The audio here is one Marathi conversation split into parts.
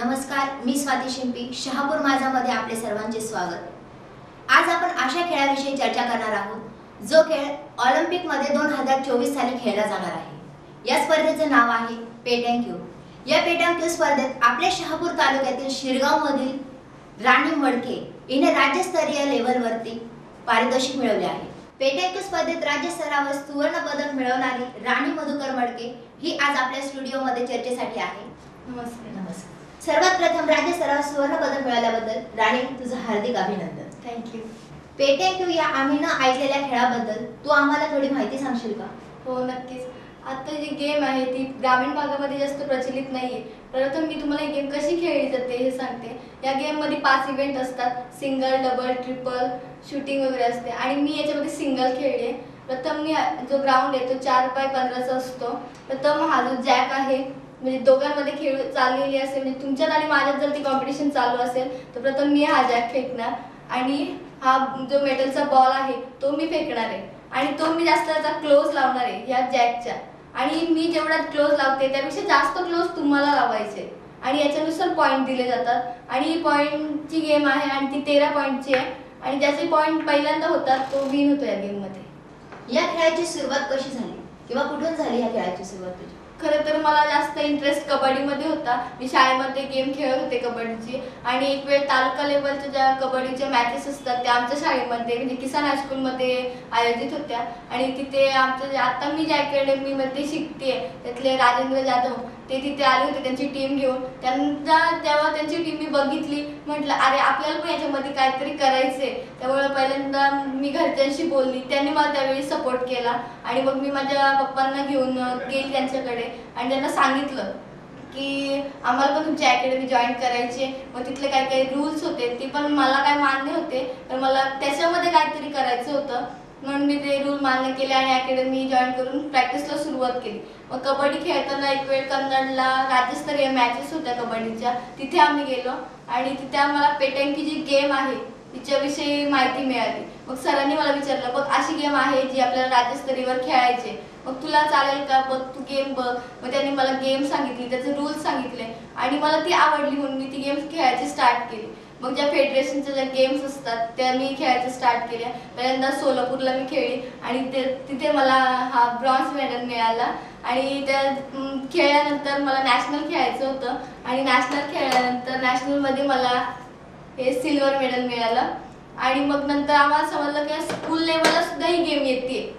नमस्कार, मी स्वाती शिंपी, शहापूर माझामध्ये आपले सर्वांचे स्वागत। आज आपण अशा खेळाविषयी चर्चा करणार आहोत जो खेळ ऑलिम्पिकमध्ये 2024 साली खेळला जाणार आहे। या स्पर्धेचे नाव आहे पेटँक्यू। या पेटँक्यू स्पर्धेत आपल्या शहापूर तालुक्यातील शिरगावमधील राणी मडके हिने राज्यस्तरीय लेवलवरती पारितोषिक मिळवले आहे। पेटँक्यू स्पर्धेत राज्य स्तरावर सुवर्ण पदक मिळवणारी राणी मधुकर मडके ही आज आपल्या स्टुडिओमध्ये चर्चेसाठी आहे। नमस्कार। सर्वात प्रथम राज्य स्तरावर सुवर्ण पदक मिळवल्याबद्दल राणी तुझं हार्दिक अभिनंदन। थँक्यू। पेटँक्यू या आम्ही न ऐकलेल्या खेळाबद्दल तू आम्हाला थोडी माहिती सांगशील का? हो, नक्कीच। आता जी गेम आहे ती ग्रामीण भागामध्ये जास्त प्रचलित नाहीये। प्रथम मी तुम्हाला ही गेम कशी खेळली जाते हे सांगते। या गेम मध्ये 5 इव्हेंट असतात, सिंगल, डबल, ट्रिपल, शूटिंग वगैरे असते आणि मी याच्यामध्ये सिंगल खेळले। प्रथम मी जो ग्राउंड आहे तो 4x15 चा असतो। प्रथम हा जो जॅक आहे म्हणजे दोघांमध्ये खेळ चाललेली असेल, म्हणजे तुमच्यात आणि माझ्यात जर ती कॉम्पिटिशन चालू असेल तर प्रथम मी हा जॅक फेकणार आणि हा जो मेटलचा बॉल आहे तो मी फेकणार आहे आणि तो मी जास्त त्याचा क्लोज लावणार आहे या जॅकच्या। आणि मी जेवढा क्लोज लावते त्यापेक्षा जास्त क्लोज तुम्हाला लावायचे आणि याच्यानुसार पॉईंट दिले जातात। आणि ही पॉईंटची गेम आहे आणि ती 13 पॉईंटची आहे आणि ज्याचे पॉईंट पहिल्यांदा होतात तो विन होतो या गेममध्ये। या खेळाची सुरुवात कशी झाली किंवा कुठून झाली या खेळाची सुरुवात तुझी? खरं तर मला जास्त इंटरेस्ट कबड्डीमध्ये होता। मी शाळेमध्ये गेम खेळत होते कबड्डीची आणि एक वेळ तालुका लेवलच्या ज्या कबड्डीच्या मॅचेस असतात त्या आमच्या शाळेमध्ये म्हणजे किसान हायस्कूलमध्ये आयोजित होत्या आणि तिथे आमचं आता मी ज्या अकॅडमीमध्ये शिकते त्यातले राजेंद्र जाधव ते तिथे आले होते त्यांची टीम घेऊन। जेव्हा त्यांची टीम मी बघितली म्हटलं अरे आपल्याला पण याच्यामध्ये काहीतरी करायचंय। त्यामुळे पहिल्यांदा मी घरच्यांशी बोलली, त्यांनी मला त्यावेळी सपोर्ट केला आणि मग मी माझ्या पप्पांना घेऊन गेली त्यांच्याकडे आणि त्यांना सांगितलं की आम्हाला पण तुमची अकॅडमी जॉईन करायची। मग तिथले काही काही रूल्स होते ते पण मला काय मान्य होते, तर मला त्याच्यामध्ये काहीतरी करायचं होतं म्हणून मी ते रूल मान्य केले आणि अकॅडमी जॉईन करून प्रॅक्टिसला सुरुवात केली। मग कबड्डी खेळताना एक वेळ कन्नडला राज्यस्तरीय मॅचेस होत्या कबड्डीच्या, तिथे आम्ही गेलो आणि तिथे आम्हाला पेटँक्यू जी गेम आहे तिच्याविषयी माहिती मिळाली। मग सरांनी मला विचारलं बघ अशी गेम आहे जी आपल्याला राज्यस्तरीयवर खेळायची, मग तुला चालेल का, बघ तू गेम बघ। मग त्यांनी मला गेम सांगितली, त्याचे रूल्स सांगितले आणि मला ती आवडली म्हणून मी ती गेम खेळायची स्टार्ट केली। मग ज्या फेडरेशनच्या ज्या गेम्स असतात त्या मी खेळायचं स्टार्ट केल्या। पहिल्यांदा सोलापूरला मी खेळली आणि तिथे मला हा ब्रॉन्झ मेडल मिळाला आणि त्या खेळल्यानंतर मला नॅशनल खेळायचं होतं आणि नॅशनल खेळल्यानंतर नॅशनलमध्ये मला हे सिल्वर मेडल मिळालं आणि मग नंतर आम्हाला समजलं की स्कूल लेवलला सुद्धा ही गेम येते।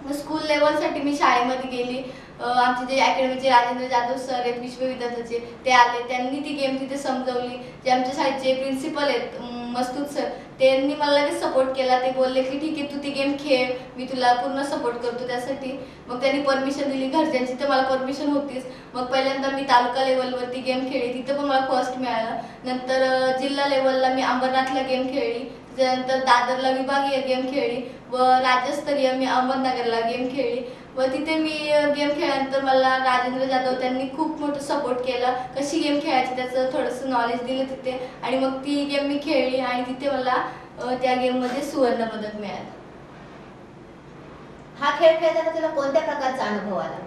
मग स्कूल लेवलसाठी मी शाळेमध्ये गेली। आमचे जे अकॅडमीचे राजेंद्र जाधव सर आहेत विश्वविद्यालयाचे ते आले, त्यांनी ती गेम तिथे समजवली। जे आमच्या शाळेचे प्रिन्सिपल आहेत मस्तूत सर त्यांनी मला लगेच सपोर्ट केला। ते बोलले की ठीक आहे तू ती गेम खेळ, मी तुला पूर्ण सपोर्ट करतो त्यासाठी। मग त्यांनी परमिशन दिली, घरच्यांची तर मला परमिशन होतीच। मग पहिल्यांदा मी तालुका लेवलवरती गेम खेळली, तिथं पण मला फर्स्ट मिळालं। नंतर जिल्हा लेवलला मी अंबरनाथला गेम खेळली, त्यानंतर दादरला विभागीय गेम खेळली व राज्यस्तरीय मी अहमदनगरला गेम खेळली व तिथे मी गेम खेळल्यानंतर मला राजेंद्र जाधव त्यांनी खूप मोठं सपोर्ट केलं, कशी गेम खेळायची त्याचं थोडंसं नॉलेज दिलं तिथे आणि मग ती गेम मी खेळली आणि तिथे मला त्या गेममध्ये सुवर्ण पदक मिळालं। हा खेळ खेळताना तुला कोणत्या प्रकारचा अनुभव आला?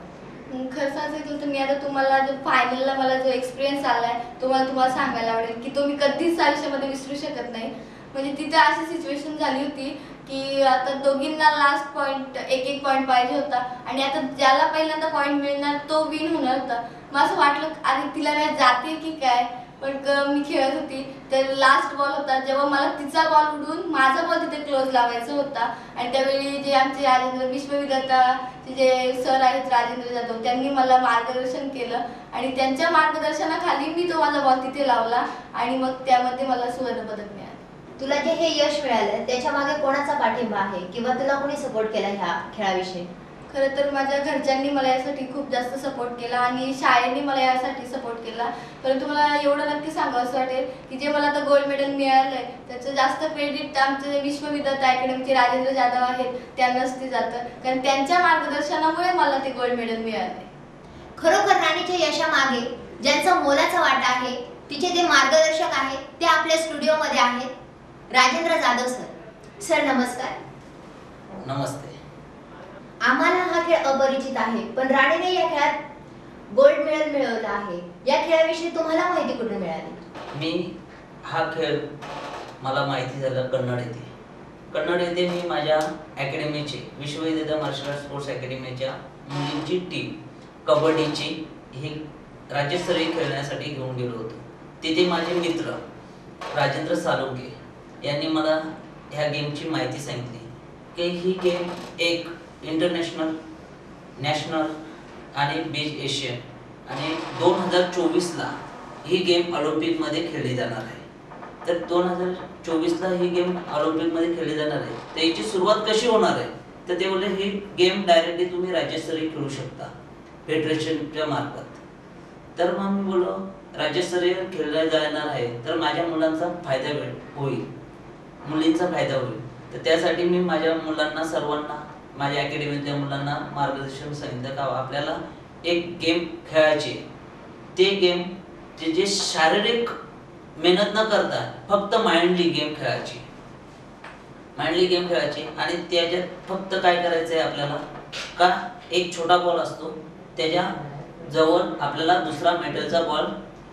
खरं सांगायचं तर मी आता तुम्हाला जो फायनलला मला जो एक्सपिरियन्स आलाय तो मला तुम्हाला सांगायला आवडेल की तो मी कधीच आयुष्यामध्ये विसरू शकत नाही। म्हणजे तिथे अशी सिच्युएशन झाली होती की आता दोघींना लास्ट पॉईंट एक पॉईंट पाहिजे होता आणि आता ज्याला पहिल्यांदा पॉईंट मिळणार तो विन होणार होता। मग असं वाटलं अरे तिला मॅच जाते की काय, पण मी खेळत होती तर लास्ट बॉल होता जेव्हा मला तिचा बॉल उडून माझा बॉल तिथे क्लोज लावायचा होता आणि त्यावेळी जे आमचे राजेंद्र विश्वविद्यालयाचे जे सर आहेत राजेंद्र जाधव त्यांनी मला मार्गदर्शन केलं आणि त्यांच्या मार्गदर्शनाखाली मी तो माझा बॉल तिथे लावला आणि मग त्यामध्ये मला सुवर्ण पदक मिळालं। तुला जे हे यश मिळालं त्याच्या मागे कोणाचा पाठिंबा आहे किंवा तुला कोणी सपोर्ट केला ह्या खेळाविषयी? खरं तर माझ्या घरच्यांनी मला यासाठी खूप जास्त सपोर्ट केला आणि शाळेने मला यासाठी सपोर्ट केला। परंतु मला एवढं नक्की सांगावं असं वाटेल की जे मला आता गोल्ड मेडल मिळालंय त्याचं जास्त क्रेडिट आमचे विश्वविद्यालय अकॅडमीचे राजेंद्र जाधव आहेत त्यांनाच ते जातं, कारण त्यांच्या मार्गदर्शनामुळे मला ते गोल्ड मेडल मिळाले। खरोखर राणीच्या यशामागे ज्यांचा मोलाचा वाटा आहे तिचे जे मार्गदर्शक आहेत ते आपल्या स्टुडिओमध्ये आहेत राजेंद्र जाधव सर। सर नमस्कार। नमस्ते। आम्हाला हा खेळ अपरिचित आहे, पण राणीने या खेळात गोल्ड मेडल मिळवलं आहे. या खेळाविषयी तुम्हाला माहिती कुठे मिळाली? मी हा खेळ मला माहिती झालं कन्नड येथे. कन्नड येथे मी माझ्या अकॅडमीचे विश्वविद्यालय मार्शल आर्ट स्पोर्ट्स अकॅडमीच्या मुलींची टीम कबड्डीची ही राज्यस्तरीय खेळण्यासाठी घेऊन गेलो होतो. तिथे माझे मित्र राजेंद्र सालोंके यांनी मला ह्या गेमची माहिती सांगितली की ही गेम एक इंटरनॅशनल, नॅशनल आणि बीच एशियन आणि 2024ला ही गेम ऑलिम्पिकमध्ये खेळली जाणार आहे. तर 2024ला ही गेम ऑलिम्पिकमध्ये खेळली जाणार आहे. तर याची सुरुवात कशी होणार आहे? तर ते बोलले ही गेम डायरेक्टली तुम्ही राज्यस्तरीय खेळू शकता फेडरेशनच्या मार्फत. तर मग मी बोललो राज्यस्तरीय खेळला जाणार आहे तर माझ्या मुलांचा फायदा होईल, मुलींचा फायदा होईल. तर त्यासाठी मी माझ्या मुलांना सर्वांना माझ्या अकॅडमीतल्या मुलांना मार्गदर्शन सांगितलं का आपल्याला एक गेम खेळायची. ते गेम जे शारीरिक मेहनत न करता फक्त माइंडली गेम खेळायची, माइंडली गेम खेळायची. आणि त्याच्यात फक्त काय करायचं आहे आपल्याला का एक छोटा बॉल असतो त्याच्या जवळ आपल्याला दुसरा मेटलचा बॉल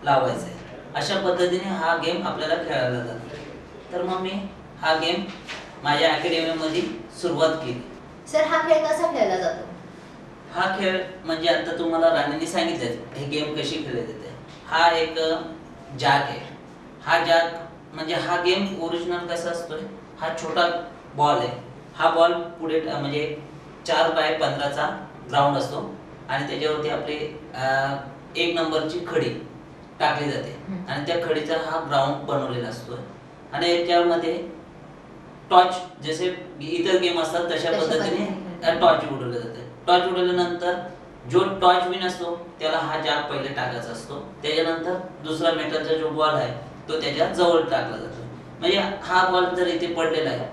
लावायचा आहे. अशा पद्धतीने हा गेम आपल्याला खेळायला जातो. तर मग मी हा गेम माझ्या अकॅडमीमध्ये सुरुवात केली. सर, हा खेळ कसा खेळला जातो? हा खेळ म्हणजे आता तुम्हाला राणीने सांगितलं हे गेम कशी खेळली जाते. हा एक जॅक आहे. हा जॅक म्हणजे हा गेम ओरिजिनल कसा असतोय, हा छोटा बॉल आहे. हा बॉल पुढे म्हणजे 4x15चा ग्राउंड असतो आणि त्याच्यावरती आपली 1 नंबरची खडी टाकली जाते आणि त्या खडीचा हा ग्राउंड बनवलेला असतो. आणि याच्यामध्ये टॉर्च जसे इतर गेम असतात तशा पद्धतीने टॉर्च उडवलं जाते. टॉर्च उडवल्यानंतर जो टॉर्च विन असतो त्याला हा जॅक पहिले टाकायचा असतो. त्याच्यानंतर दुसरा मेटलचा जो बॉल आहे तो त्याच्या जवळ टाकला जातो. म्हणजे हा बॉल जर इथे पडलेला आहे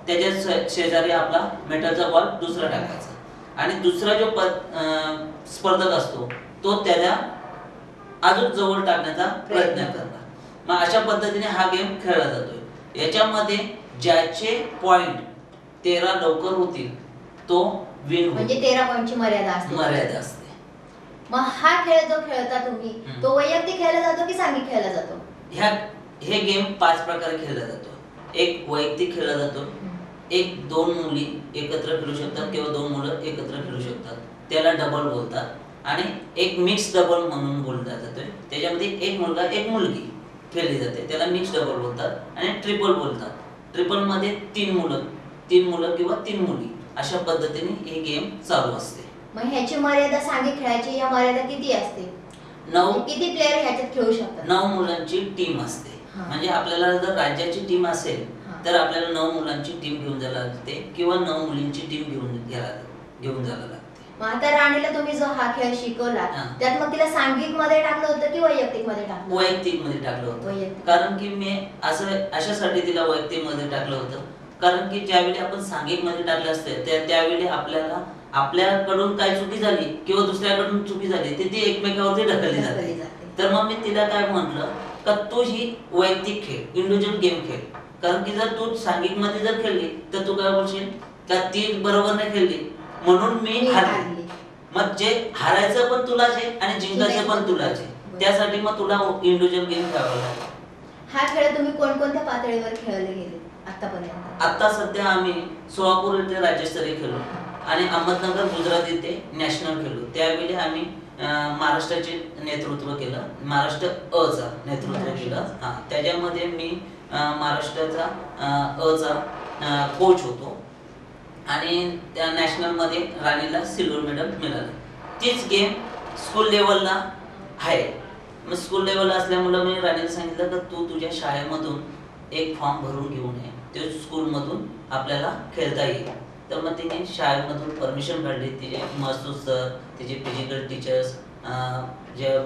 त्याच्या शेजारी आपला मेटलचा बॉल दुसरा टाकायचा आणि दुसरा जो स्पर्धक असतो तो त्याला अजून जवळ टाकण्याचा प्रयत्न करणार. मग अशा पद्धतीने हा गेम खेळला जातोय. याच्यामध्ये ज्याचे पॉइंट 13 लवकर होतील तो विन, म्हणजे 13 पॉइंटची मर्यादा असते. मग हा खेळ जो खेळता तुम्ही तो वैयक्तिक खेळला जातो की सांघिक खेळला जातो? हे गेम 5 प्रकारे खेळला जातो. एक वैयक्तिक खेळला जातो, एक 2 मुली एकत्र खेळू शकतात किंवा 2 मुलं एकत्र खेळू शकतात, त्याला डबल बोलतात. आणि एक मिक्स डबल म्हणून बोलला जातोय. त्याच्यामध्ये एक मुलगा एक मुलगी खेळली जाते, त्याला मिक्स डबल बोलतात. आणि ट्रिपल बोलतात. ट्रिपल मध्ये 3 मुलं किंवा 3 मुली अशा पद्धतीने ही गेम चालू असते. मग ह्याची मर्यादा सांघिक खेळाची या मर्यादा किती असते? 9 किती प्लेयर ह्याच्यात खेळू शकतात? 9 मुलांची टीम असते. म्हणजे आपल्याला जर राज्याची टीम असेल तर आपल्याला 9 मुलांची टीम घेऊन जायला लागते किंवा 9 मुलींची टीम घेऊन जायला लागते. मग आता राणीला तुम्ही जो हा खेळ शिकवला त्यात मग तिला सांघिक मध्ये टाकलं होतं की वैयक्तिक मध्ये टाकलं? वैयक्तिक मध्ये टाकलं होतं. कारण की मी अशासाठी तिला वैयक्तिक मध्ये टाकलं होतं कारण की ज्यावेळी आपण सांघिक मध्ये टाकले असते त्यावेळी आपल्याकडून काय चुकी झाली किंवा दुसऱ्याकडून चुकी झाली ती एकमेकावरती ढकलली जाते. तर मग मी तिला काय म्हटलं का तू ही वैयक्तिक खेळ, इंडिव्हिज्युअल गेम खेळ. कारण की जर तू सांघिक मध्ये जर खेळली तर तू काय बोलशील का ती बरोबर नाही खेळली म्हणून मी हारली. मग जे हारायचं पण तुलाच आहे आणि जिंकायचं पण तुलाच आहे. त्यासाठी मग तुला इंडिव्हिज्युअल गेम खेळावा लागेल. हा खेळ तुम्ही कोणकोणत्या पातळीवर खेळले गेले आतापर्यंत? आता सध्या आम्ही सोलापूर येथे राज्यस्तरीय खेळलो आणि अहमदनगर गुजरात येथे नॅशनल खेळलो. त्यावेळी आम्ही महाराष्ट्राचे नेतृत्व केलं, महाराष्ट्र अ चा नेतृत्व केलं. त्याच्यामध्ये मी महाराष्ट्राचा अ चा कोच होतो आणि त्या नॅशनल मध्ये राणीला सिल्वर मेडल मिळालं. तीच गेम स्कूल लेवलला आहे. मग स्कूल लेवलला असल्यामुळे मी राणीला सांगितलं की तू तुझ्या शाळेमधून एक फॉर्म भरून घेऊन ये, ते स्कूलमधून आपल्याला खेळता येईल. तर मग तिने शाळेमधून परमिशन काढली. तिचे मसूद सर, तिचे फिजिकल टीचर्स, जे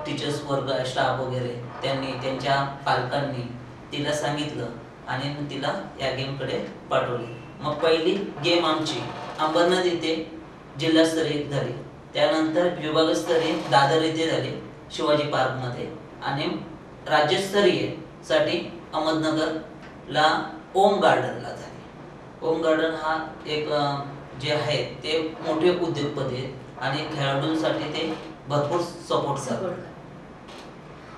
टीचर्स वर्ग स्टाफ वगैरे त्यांनी त्यांच्या पालकांनी तिला सांगितलं आणि तिला या गेमकडे पाठवले. मग पहिली गेम आमची अंबरनाथ येथे जिल्हास्तरीय झाली. त्यानंतर विभागस्तरीय दादर येथे झाली शिवाजी पार्कमध्ये आणि राज्यस्तरीय साठी अहमदनगरला ओम गार्डनला झाली. ओम गार्डन हा एक जे आहे ते मोठे उद्योगपती आहेत आणि खेळाडूंसाठी ते भरपूर सपोर्ट करतात. सपोर्ट.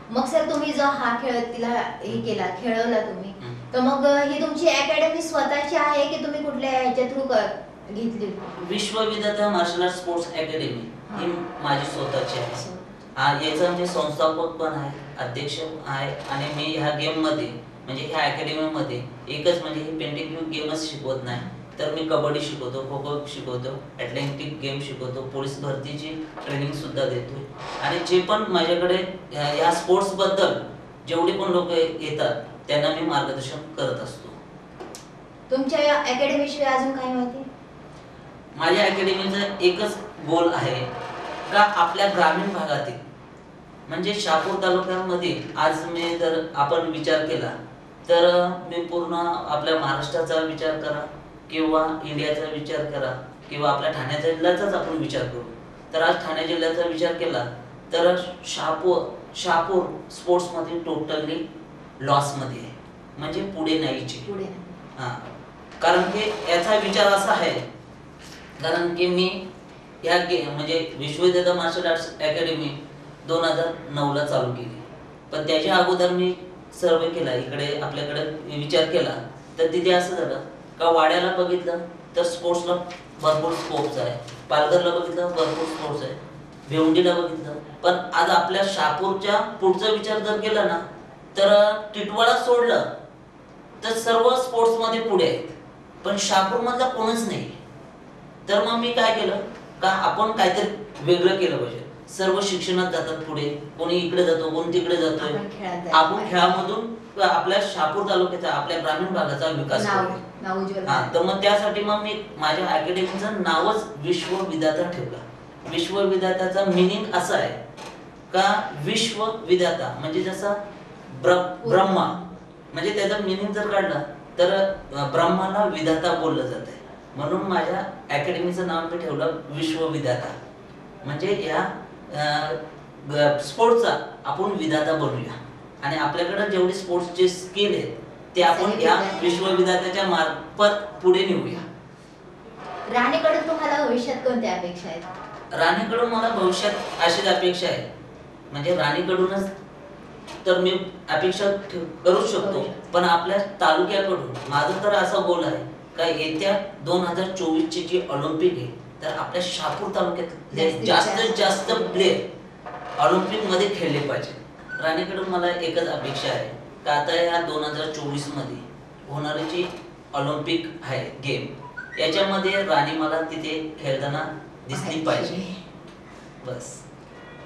मग सर तुम्ही जो हा खेळ तिला हे केला खेळवला तुम्ही, हम्म. तर मग ही तुमची अकॅडमी स्वतःची आहे की तुम्ही कुठल्या ह्याच्या थ्रू घेतली? विश्वविद्यालय मार्शल आर्ट स्पोर्ट्स अकॅडमी ही माझी स्वतःची आहे. याचा मी संस्थापक पण आहे, अध्यक्ष आहे आणि मी ह्या गेम मध्ये म्हणजे ह्या अकॅडमी मध्ये एकच म्हणजे हे पेंटिंग गेमच शिकवत नाही, तर मी कबड्डी शिकवतो, खो खो शिकवतो, ॲथलेटिक गेम शिकवतो, पोलीस भरतीची ट्रेनिंग सुद्धा देतोय. आणि जे पण माझ्याकडे या स्पोर्ट्स बद्दल जेवढे पण लोक येतात त्यांना मी मार्गदर्शन करत असतो. तुमच्या या अकॅडमी शिवाय अजून काय माहिती? माझ्या अकॅडमीचा एकच गोल आहे का आपल्या ग्रामीण भागातील म्हणजे शहापूर तालुक्यामध्ये आज मी जर आपण विचार केला तर मी पूर्ण आपल्या महाराष्ट्राचा विचार करा किंवा इंडियाचा विचार करा किंवा आपल्या ठाणे जिल्ह्याचाच आपण विचार करू, तर आज ठाणे जिल्ह्याचा विचार केला तर शहापूर स्पोर्ट्समध्ये टोटली लॉसमध्ये आहे, म्हणजे पुढे नाहीची. हां, कारण की याचा विचार असा आहे कारण की मी या म्हणजे विश्वविद्यालय मार्शल आर्ट्स अकॅडमी 2009 ला चालू केली, पण त्याच्या अगोदर मी सर्वे केला, इकडे आपल्याकडे विचार केला तर तिथे असं झालं का वाड्याला बघितलं तर स्पोर्ट्सला भरपूर स्पोर्ट्स आहे, पालघरला बघितलं भरपूर स्पोर्ट्स आहे, भिवंडीला बघितलं, पण आज आपल्या शहापूरच्या पुढचा विचार जर केला ना तर टिटवाळा सोडलं तर सर्व स्पोर्ट्स मध्ये पुढे आहेत, पण शहापूर मधला कोणच नाही. तर मग मी काय केलं का आपण काहीतरी वेगळं केलं पाहिजे. सर्व शिक्षणात जातात पुढे, कोणी इकडे जातो कोणी तिकडे जातोय, आपण खेळामधून आपल्या शहापूर तालुक्याचा आपल्या ग्रामीण भागाचा विकास करू. तर मग त्यासाठी मग मी माझ्या अकॅडमीचं नावच विश्वविधाता ठेवला. विश्वविधाताचा मिनिंग असं आहे का विश्वविधाता म्हणजे जसा ब्रह्मा म्हणजे त्याचा मिनिंग जर काढला तर ब्रह्माला विधाता बोललं जात आहे, म्हणून माझ्या अकॅडमीचं नाव मी ठेवलं विश्वविधाता. म्हणजे या स्पोर्ट्सचा आपण विधाता बनूया आणि आपल्याकडे जेवढे स्पोर्ट्सचे स्किल आहेत ते आपण या विश्वविधात्याच्या मार्फत पुढे नेऊया. राणीकडून तुम्हाला भविष्यात कोणत्या अपेक्षा आहेत? राणीकडून मला भविष्यात अशीच अपेक्षा आहे, म्हणजे राणीकडूनच तर मी अपेक्षा करू शकतो, पण आपल्या तालुक्याकडून माझं तर असा गोल आहे का येत्या 2024 ची जी ऑलिम्पिक आहे तर आपल्या शहापूर तालुक्यात जास्तीत जास्त प्लेयर ऑलिम्पिक मध्ये खेळले पाहिजे. राणीकडून मला एकच अपेक्षा आहे का आता या 2024 मध्ये होणारी जी ऑलिम्पिक आहे गेम याच्यामध्ये राणी मला तिथे खेळताना दिसली पाहिजे. बस.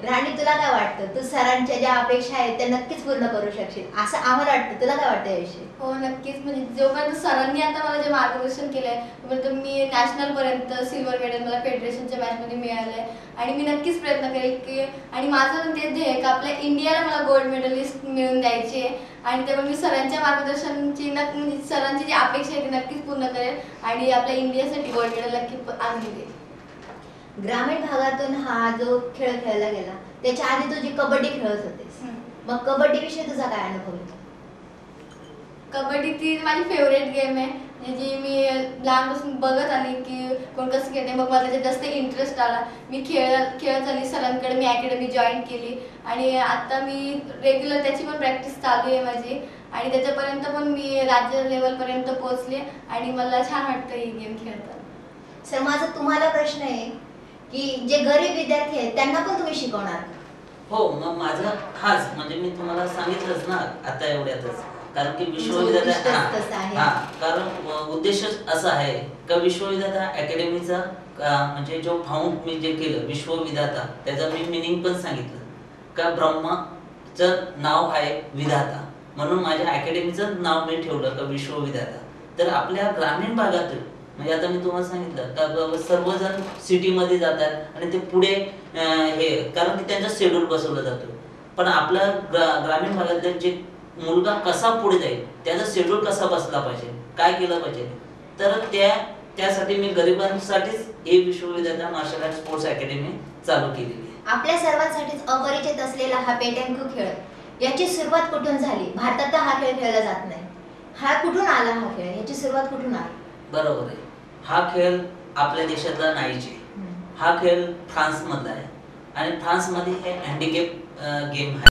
राणी तुला काय वाटतं, तू सरांच्या ज्या अपेक्षा आहेत त्या नक्कीच पूर्ण करू शकशील असं आम्हाला वाटतं, तुला काय वाटतं याविषयी? हो नक्कीच, म्हणजे जोपर्यंत सरांनी आता मला जे मार्गदर्शन केलंय तोपर्यंत मी नॅशनल पर्यंत सिल्वर मेडल मला फेडरेशनच्या मॅच मध्ये मिळालंय आणि मी नक्कीच प्रयत्न करेल की आणि माझं पण तेच ध्येय आहे की आपल्या इंडियाला मला गोल्ड मेडलिस्ट मिळवून द्यायची आहे आणि त्यामुळे मी सरांच्या मार्गदर्शनची सरांची जी अपेक्षा आहे ती नक्कीच पूर्ण करेल आणि आपल्या इंडियासाठी गोल्ड मेडल नक्की आणून देईल. ग्रामीण भागातून हा जो खेळ खेळला गेला त्याच्या आधी तुझी कबड्डी खेळत होतीस, मग कबड्डी विषयी तुझा काय अनुभव आहे? कबड्डी ती माझी फेवरेट गेम आहे जी मी लहानपासून बघत आली की कोण कसं खेळते, मग मला त्याच्यात जास्त इंटरेस्ट आला. मी खेळत आली, सरांकडे मी अकॅडमी जॉईन केली आणि आता मी रेग्युलर त्याची पण प्रॅक्टिस चालू आहे माझी आणि त्याच्यापर्यंत पण मी राज्य लेवलपर्यंत पोहोचले आणि मला छान वाटतं ही गेम खेळताना. सर माझा तुम्हाला प्रश्न आहे की जे गरीब विद्यार्थी आहेत त्यांना पण तुम्ही शिकवणार? हो, मग माझा खास म्हणजे मी तुम्हाला सांगितलंच ना आता एवढ्यातच, कारण की विश्वविद्यालय कारण उद्देशच असा आहे का विश्वविद्यालय अकॅडमीचा म्हणजे जो फाउंड मी जे केलं विश्वविधाता त्याचं मी मिनिंग पण सांगितलं का ब्रह्माचं नाव आहे विधाता, म्हणून माझ्या अकॅडमीचं नाव मी ठेवलं का विश्वविधाता. तर आपल्या ग्रामीण भागातून म्हणजे आता मी तुम्हाला सांगितलं का सर्वजण सिटीमध्ये जातात आणि ते पुढे हे कारण की त्यांचा शेड्यूल बसवला जातो, पण आपल्या ग्रामीण भागातले जे मुलगा कसा पुढे जाईल त्याचा शेड्यूल कसा बसला पाहिजे, काय केलं पाहिजे, तर त्यासाठी मी गरिबांसाठीच हे विश्वविद्यालय मार्शल आर्ट स्पोर्ट्स अकॅडमी चालू केलेली आहे. आपल्या सर्वांसाठीच अपरिचित असलेला हा पेटँकू खेळ याची सुरुवात कुठून झाली? भारतात हा खेळ खेळला जात नाही, हा कुठून आला? हा खेळ याची सुरुवात कुठून आली? बरोबर आहे, हा खेळ आपल्या देशातला नाहीच आहे, हा खेळ फ्रान्स मधला आहे. आणि फ्रान्समध्ये हे हँडिकॅप गेम आहे.